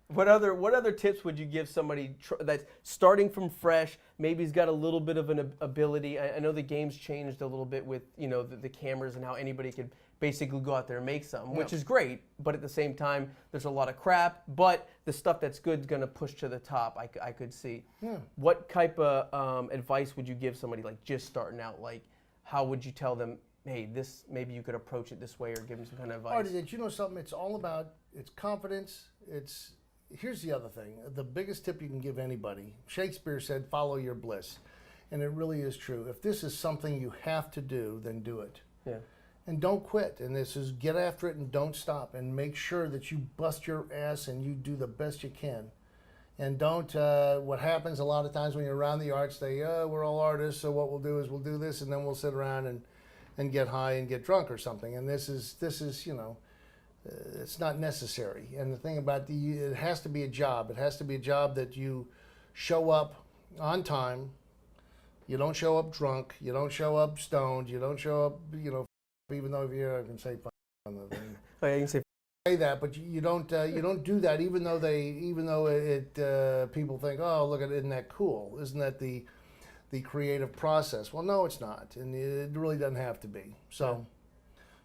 What other tips would you give somebody that's starting from fresh? Maybe he's got a little bit of an ability. I know the game's changed a little bit with the cameras and how anybody could basically go out there and make something, which is great. But at the same time, there's a lot of crap. But the stuff that's good is going to push to the top. I could see. Yeah. What type of advice would you give somebody like just starting out? Like, how would you tell them, hey, this maybe you could approach it this way, or give them some kind of advice? Artie, did you know something? It's all about confidence. Here's the other thing. The biggest tip you can give anybody, Shakespeare said, follow your bliss. And it really is true. If this is something you have to do, then do it. Yeah. And don't quit. And this is get after it and don't stop. And make sure that you bust your ass and you do the best you can. And don't, what happens a lot of times when you're around the arts, we're all artists, so what we'll do is we'll do this and then we'll sit around and get high and get drunk or something. And this is it's not necessary. And the thing about it has to be a job. It has to be a job that you show up on time. You don't show up drunk. You don't show up stoned. You don't show up, even though I can say on the thing. Oh, yeah, you can say that, but you don't do that. Even though it people think, oh, look at it, isn't that cool? Isn't that the creative process? Well, no, it's not, and it really doesn't have to be. So.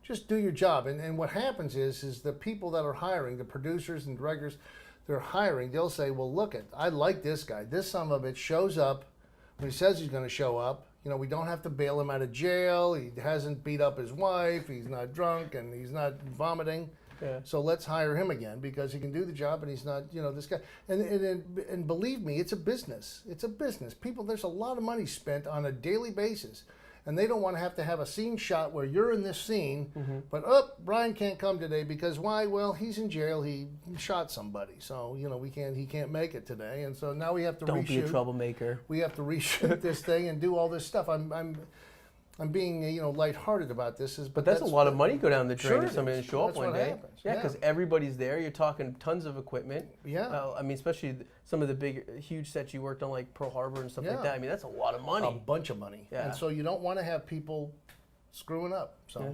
Just do your job. And what happens is the people that are hiring, the producers and directors, they're hiring, they'll say, well, look, I like this guy. This son of a bitch shows up when he says he's going to show up. We don't have to bail him out of jail. He hasn't beat up his wife. He's not drunk, and he's not vomiting. Yeah. So let's hire him again because he can do the job, and he's not, this guy. And believe me, it's a business. It's a business. People, there's a lot of money spent on a daily basis. And they don't want to have a scene shot where you're in this scene, but Brian can't come today because why? Well, he's in jail. He shot somebody, so he can't make it today, and so now we have to Don't be a troublemaker. We have to reshoot this thing and do all this stuff. I'm being lighthearted about this, but that's a lot of money go down the drain if somebody doesn't show up one day. Happens. Yeah, because everybody's there. You're talking tons of equipment. Yeah. Especially some of the huge sets you worked on, like Pearl Harbor and stuff like that. That's a lot of money. A bunch of money. Yeah. And so you don't want to have people screwing up. So. Yeah.